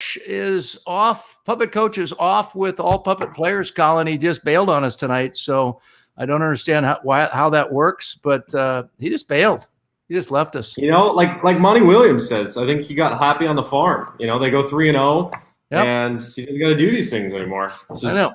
coach is off. Puppet coach is off with all puppet players. Colin, he just bailed on us tonight, so I don't understand how that works. But he just bailed. He just left us. Like Monty Williams says, I think he got happy on the farm. They go 3-0, and he doesn't got to do these things anymore. I know.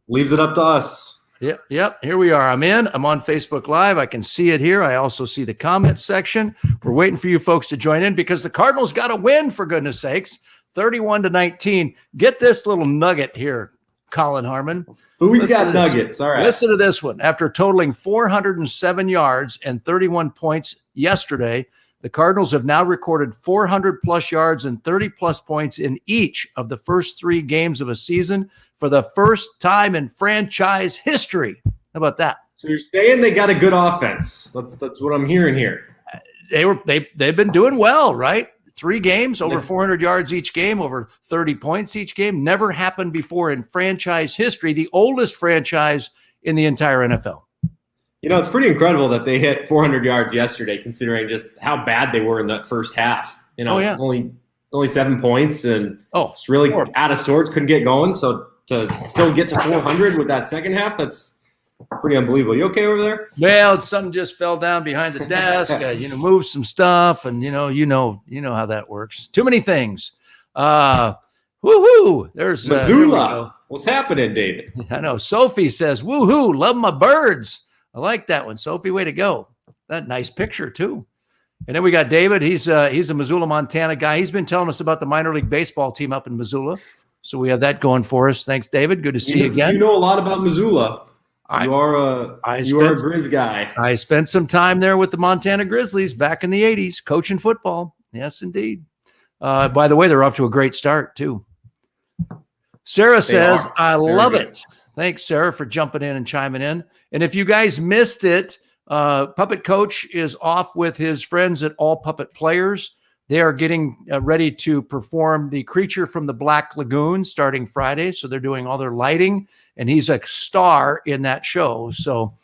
Leaves it up to us. Yep. Here we are. I'm on Facebook Live. I can see it here. I also see the comment section. We're waiting for you folks to join in because the Cardinals got to win, for goodness sakes, 31-19. Get this little nugget here, Colin Harmon. Who's got nuggets? All right. Listen to this one. After totaling 407 yards and 31 points yesterday, the Cardinals have now recorded 400-plus yards and 30-plus points in each of the first 3 games of a season for the first time in franchise history. How about that? So you're saying they got a good offense. That's what I'm hearing here. They've been doing well, right? 3 games, over 400 yards each game, over 30 points each game. Never happened before in franchise history, the oldest franchise in the entire NFL. It's pretty incredible that they hit 400 yards yesterday, considering just how bad they were in that first half. Only 7 points and it's really out of sorts, couldn't get going. So to still get to 400 with that second half, that's pretty unbelievable. You okay over there? Well, something just fell down behind the desk. Moved some stuff, and you know how that works. Too many things. Woohoo! There's Missoula. What's happening, David? I know. Sophie says, "Woohoo! Love my birds." I like that one, Sophie. Way to go! That nice picture too. And then we got David. He's a Missoula, Montana guy. He's been telling us about the minor league baseball team up in Missoula. So we have that going for us. Thanks, David. Good to see you again. You know a lot about Missoula. You are a Grizz guy. I spent some time there with the Montana Grizzlies back in the 80s, coaching football. Yes, indeed. By the way, they're off to a great start, too. Sarah says, I love it. Thanks, Sarah, for jumping in and chiming in. And if you guys missed it, Puppet Coach is off with his friends at All Puppet Players. They are getting ready to perform The Creature from the Black Lagoon starting Friday. So they're doing all their lighting, and he's a star in that show. So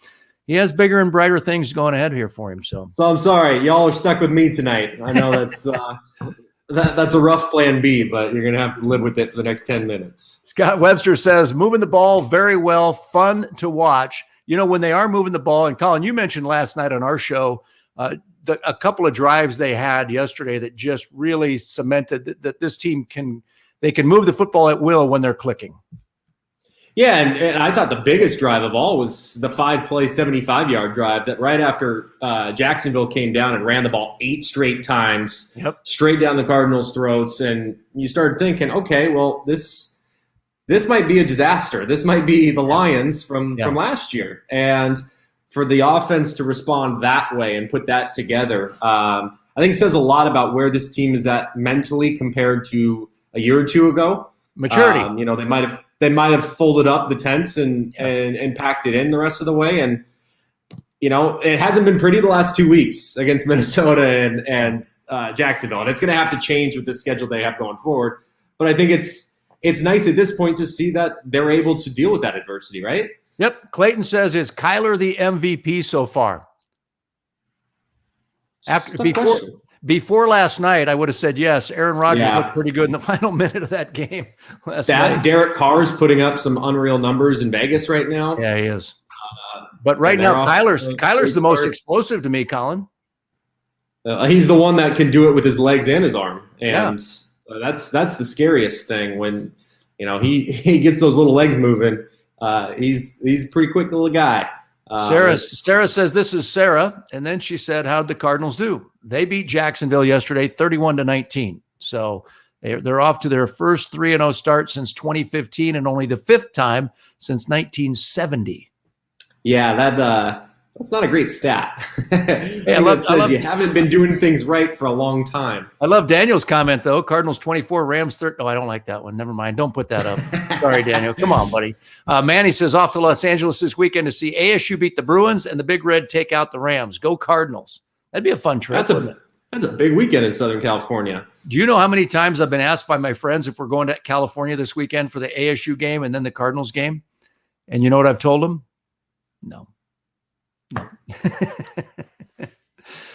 he has bigger and brighter things going ahead here for him. So I'm sorry. Y'all are stuck with me tonight. I know that's that's a rough plan B, but you're going to have to live with it for the next 10 minutes. Scott Webster says, moving the ball very well, fun to watch. When they are moving the ball, and Colin, you mentioned last night on our show, a couple of drives they had yesterday that just really cemented that this team can move the football at will when they're clicking. Yeah, and I thought the biggest drive of all was the 5-play, 75-yard drive that right after Jacksonville came down and ran the ball 8 straight times, straight down the Cardinals' throats, and you started thinking, okay, well, this might be a disaster. This might be the Lions from last year, and for the offense to respond that way and put that together, I think it says a lot about where this team is at mentally compared to a year or two ago. Maturity. They might have folded up the tents and packed it in the rest of the way. And, it hasn't been pretty the last 2 weeks against Minnesota and Jacksonville. And it's going to have to change with the schedule they have going forward. But I think it's nice at this point to see that they're able to deal with that adversity, right? Yep. Clayton says, is Kyler the MVP so far? Before last night, I would have said yes. Aaron Rodgers looked pretty good in the final minute of that game last night. Derek Carr's putting up some unreal numbers in Vegas right now. Yeah, he is. But right now, Kyler's the most explosive to me, Colin. He's the one that can do it with his legs and his arm. And that's the scariest thing when, he gets those little legs moving. He's a pretty quick little guy. Sarah says, this is Sarah. And then she said, how'd the Cardinals do? They beat Jacksonville yesterday, 31-19. So they're off to their first 3-0 start since 2015 and only the 5th time since 1970. Yeah, that's not a great stat. It says you haven't been doing things right for a long time. I love Daniel's comment, though. Cardinals 24, Rams 30. Oh, I don't like that one. Never mind. Don't put that up. Sorry, Daniel. Come on, buddy. Manny says, off to Los Angeles this weekend to see ASU beat the Bruins and the Big Red take out the Rams. Go Cardinals. That'd be a fun trip. That's a big weekend in Southern California. Do you know how many times I've been asked by my friends if we're going to California this weekend for the ASU game and then the Cardinals game? And you know what I've told them? No.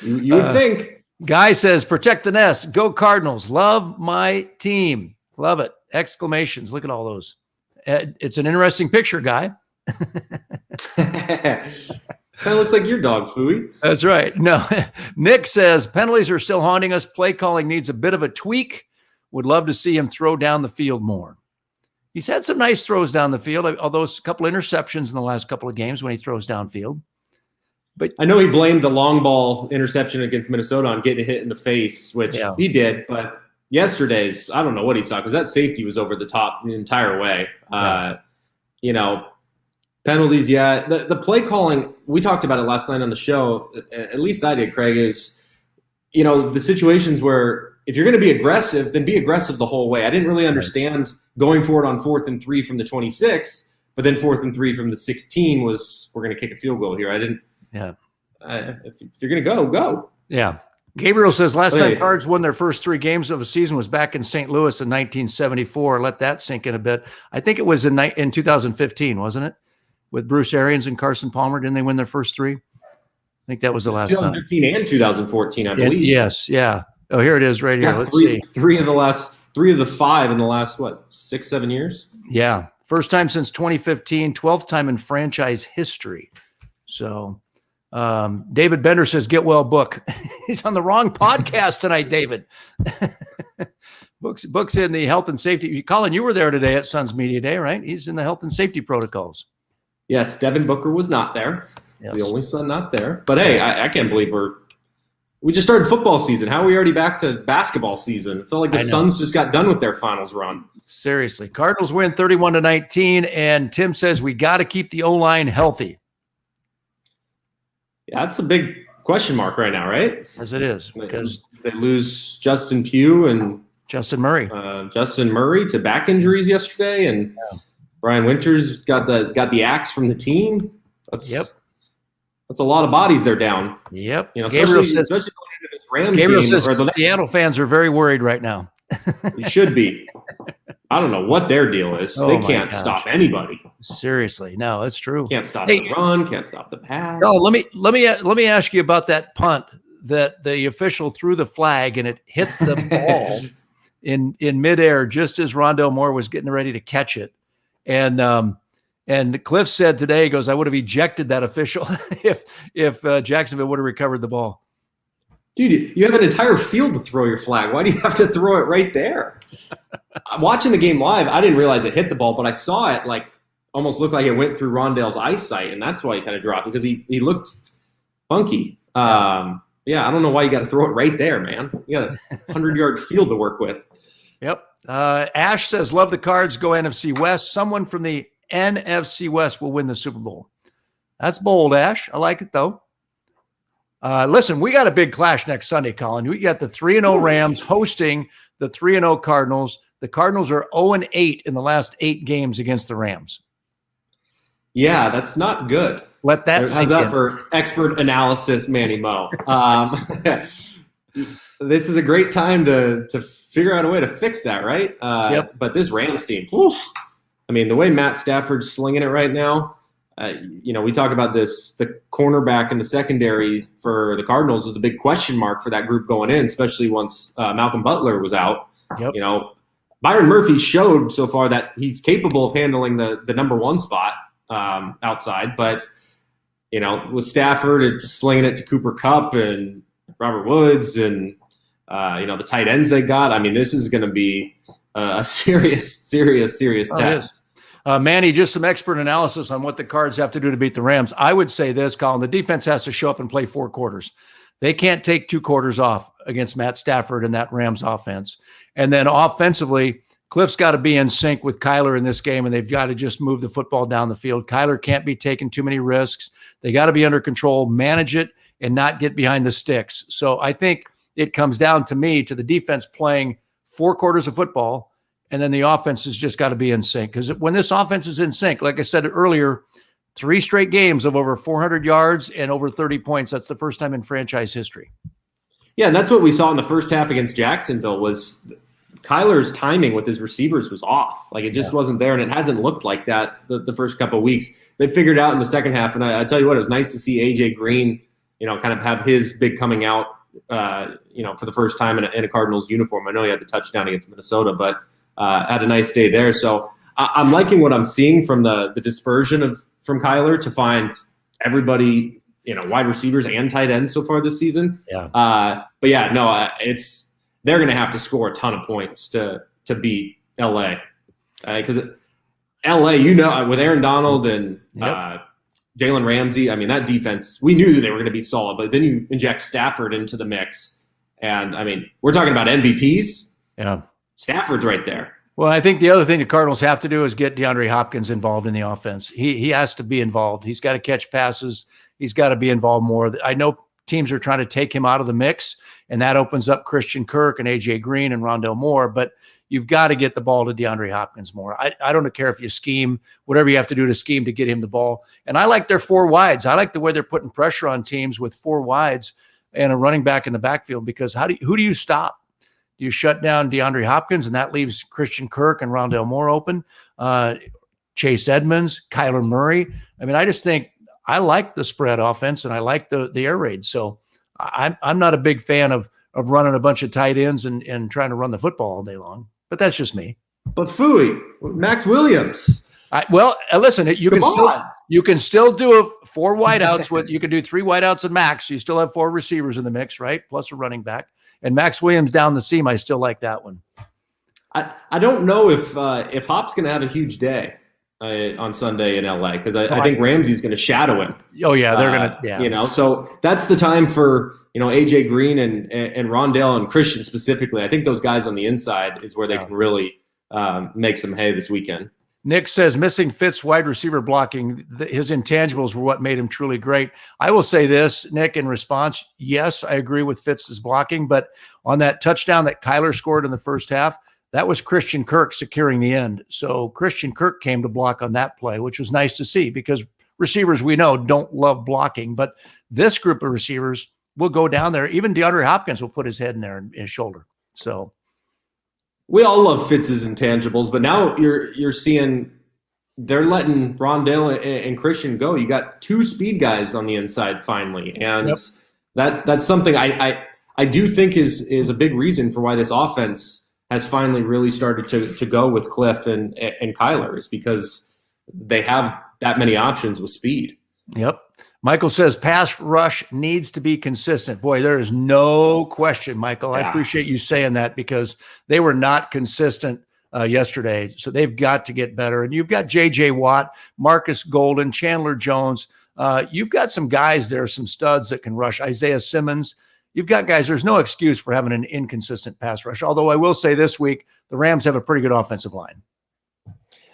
You would think. Guy says, protect the nest. Go Cardinals. Love my team. Love it. Exclamations. Look at all those. It's an interesting picture, Guy. Kind of looks like your dog, Fooey. That's right. No, Nick says penalties are still haunting us. Play calling needs a bit of a tweak. Would love to see him throw down the field more. He's had some nice throws down the field, although it's a couple of interceptions in the last couple of games when he throws downfield. But I know he blamed the long ball interception against Minnesota on getting hit in the face, which he did. But yesterday's, I don't know what he saw because that safety was over the top the entire way. Penalties, The play calling, we talked about it last night on the show, at least I did, Craig, is, the situations where if you're going to be aggressive, then be aggressive the whole way. I didn't really understand going forward on 4th and 3 from the 26, but then 4th and 3 from the 16 was, we're going to kick a field goal here. I didn't. Yeah. If you're going to go. Yeah. Gabriel says last time Cards won their first 3 games of a season was back in St. Louis in 1974. Let that sink in a bit. I think it was in 2015, wasn't it? With Bruce Arians and Carson Palmer. Didn't they win their first 3? I think that was the last time. 2015 and 2014, I believe. Yes. Yeah. Oh, here it is right here. Let's see. 3 of the 5 in the last, 6-7 years? Yeah. First time since 2015, 12th time in franchise history. So David Bender says, get well, book. He's on the wrong podcast tonight, David. Book's in the health and safety. Colin, you were there today at Suns Media Day, right? He's in the health and safety protocols. Yes, Devin Booker was not there. Yes. The only son not there. But hey, I can't believe we just started football season. How are we already back to basketball season? It felt like the Suns just got done with their finals run. Seriously. Cardinals win 31-19, and Tim says we got to keep the O-line healthy. Yeah, that's a big question mark right now, right? As it is, because they lose Justin Pugh and Justin Murray to back injuries yesterday, and Brian Winters got the axe from the team. That's a lot of bodies they're down. Yep. Especially going into this Rams game. Says Seattle fans are very worried right now. They should be. I don't know what their deal is. They can't stop anybody. Seriously, no, it's true. Can't stop the run. Can't stop the pass. No, let me ask you about that punt that the official threw the flag and it hit the ball in midair just as Rondale Moore was getting ready to catch it, and Cliff said today, he goes, I would have ejected that official if Jacksonville would have recovered the ball. Dude, you have an entire field to throw your flag. Why do you have to throw it right there? Watching the game live, I didn't realize it hit the ball, but I saw it almost looked like it went through Rondale's eyesight, and that's why he kind of dropped it, because he looked funky. I don't know why you got to throw it right there, man. You got a 100-yard field to work with. Yep. Ash says, love the Cards, go NFC West. Someone from the NFC West will win the Super Bowl. That's bold, Ash. I like it, though. Listen, we got a big clash next Sunday, Colin. We got the 3-0 Rams hosting the 3-0 Cardinals. The Cardinals are 0-8 in the last 8 games against the Rams. Yeah, that's not good. Let that sink in. How's that for expert analysis, Manny Mo? This is a great time to figure out a way to fix that, right? But this Rams team, the way Matt Stafford's slinging it right now, we talk about this, the cornerback in the secondary for the Cardinals was the big question mark for that group going in, especially once Malcolm Butler was out. Yep. Byron Murphy showed so far that he's capable of handling the number 1 spot outside, but with Stafford, it's slinging it to Cooper Kupp and Robert Woods and the tight ends they got. This is going to be a serious test. Manny, just some expert analysis on what the Cards have to do to beat the Rams. I would say this, Colin, the defense has to show up and play 4 quarters. They can't take 2 quarters off against Matt Stafford and that Rams offense. And then offensively, Cliff's got to be in sync with Kyler in this game, and they've got to just move the football down the field. Kyler can't be taking too many risks. They got to be under control, manage it, and not get behind the sticks. So I think it comes down to the defense playing 4 quarters of football, and then the offense has just got to be in sync. Because when this offense is in sync, like I said earlier, 3 straight games of over 400 yards and over 30 points. That's the first time in franchise history. Yeah, and that's what we saw in the first half against Jacksonville was Kyler's timing with his receivers was off. It just wasn't there, and it hasn't looked like that the first couple of weeks. They figured it out in the second half, and I tell you what, it was nice to see A.J. Green, kind of have his big coming out, for the first time in a Cardinals uniform. I know he had the touchdown against Minnesota, but had a nice day there. So I'm liking what I'm seeing from the dispersion from Kyler to find everybody, wide receivers and tight ends so far this season. Yeah. But yeah, no, they're going to have to score a ton of points to beat LA, because LA, with Aaron Donald and Jalen Ramsey, I mean, that defense, we knew they were going to be solid, but then you inject Stafford into the mix. And I mean, we're talking about MVPs. Yeah. Stafford's right there. Well, I think the other thing the Cardinals have to do is get DeAndre Hopkins involved in the offense. He has to be involved. He's got to catch passes. He's got to be involved more. I know teams are trying to take him out of the mix, and that opens up Christian Kirk and A.J. Green and Rondale Moore, but you've got to get the ball to DeAndre Hopkins more. I don't care if you scheme, whatever you have to do to scheme to get him the ball. And I like their 4 wides. I like the way they're putting pressure on teams with 4 wides and a running back in the backfield, because who do you stop? Do you shut down DeAndre Hopkins, and that leaves Christian Kirk and Rondale Moore open? Chase Edmonds, Kyler Murray. I mean, I just think I like the spread offense, and I like the air raid. So I'm not a big fan of running a bunch of tight ends and trying to run the football all day long. But that's just me. But Fooey, Max Williams. Listen, you can still do 4 wideouts you can do 3 wideouts and Max. So you still have 4 receivers in the mix, right? Plus a running back. And Max Williams down the seam, I still like that one. I don't know if Hop's going to have a huge day on Sunday in LA, because I think Ramsey's going to shadow him. Oh yeah, they're going to. Yeah. So that's the time for AJ Green and Rondale and Christian specifically. I think those guys on the inside is where they can really make some hay this weekend. Nick says missing Fitz wide receiver blocking, his intangibles were what made him truly great. I will say this, Nick, in response, yes, I agree with Fitz's blocking, but on that touchdown that Kyler scored in the first half, that was Christian Kirk securing the end. So Christian Kirk came to block on that play, which was nice to see, because receivers we know don't love blocking, but this group of receivers will go down there. Even DeAndre Hopkins will put his head in there and his shoulder. So we all love Fitz's intangibles, but now you're seeing they're letting Rondale and Christian go. You got 2 speed guys on the inside finally, and that's something I do think is a big reason for why this offense has finally really started to go with Cliff and Kyler, is because they have that many options with speed. Yep. Michael says pass rush needs to be consistent. Boy, there is no question, Michael. I appreciate you saying that, because they were not consistent yesterday. So they've got to get better. And you've got J.J. Watt, Marcus Golden, Chandler Jones. You've got some guys there, some studs that can rush. Isaiah Simmons. You've got guys. There's no excuse for having an inconsistent pass rush. Although I will say this week, the Rams have a pretty good offensive line.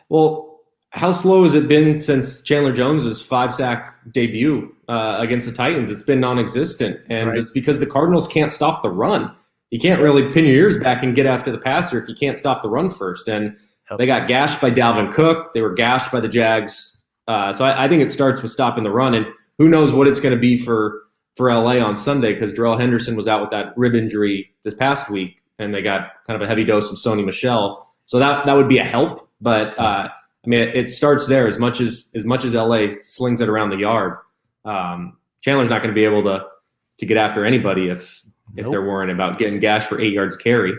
Well, how slow has it been since Chandler Jones's 5-sack debut against the Titans? It's been non-existent, and It's because the Cardinals can't stop the run. You can't really pin your ears back and get after the passer if you can't stop the run first. And they got gashed by Dalvin Cook. They were gashed by the Jags. So I think it starts with stopping the run, and who knows what it's going to be for LA on Sunday, because Darrell Henderson was out with that rib injury this past week, and they got kind of a heavy dose of Sony Michel. So that would be a help, but I mean, it starts there. As much as LA slings it around the yard, Chandler's not going to be able to get after anybody if they're worrying about getting gashed for 8 yards carry.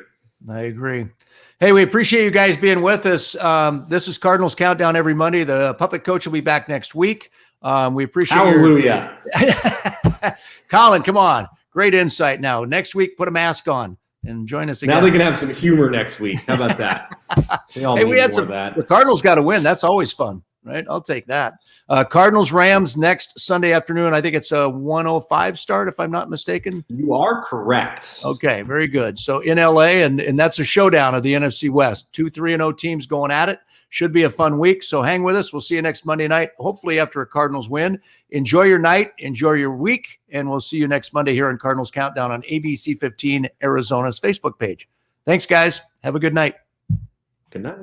I agree. Hey, we appreciate you guys being with us. This is Cardinals Countdown every Monday. The puppet coach will be back next week. We appreciate Hallelujah. Colin, come on. Great insight. Now, next week, put a mask on and join us again. Now they can have some humor next week. How about that? We had some. The Cardinals got to win. That's always fun, right? I'll take that. Cardinals Rams next Sunday afternoon. I think it's a 1:05 start, if I'm not mistaken. You are correct. Okay, very good. So in LA, and that's a showdown of the NFC West. 2 3-0 teams going at it. Should be a fun week. So hang with us. We'll see you next Monday night, hopefully after a Cardinals win. Enjoy your night. Enjoy your week. And we'll see you next Monday here on Cardinals Countdown on ABC 15 Arizona's Facebook page. Thanks, guys. Have a good night. Good night.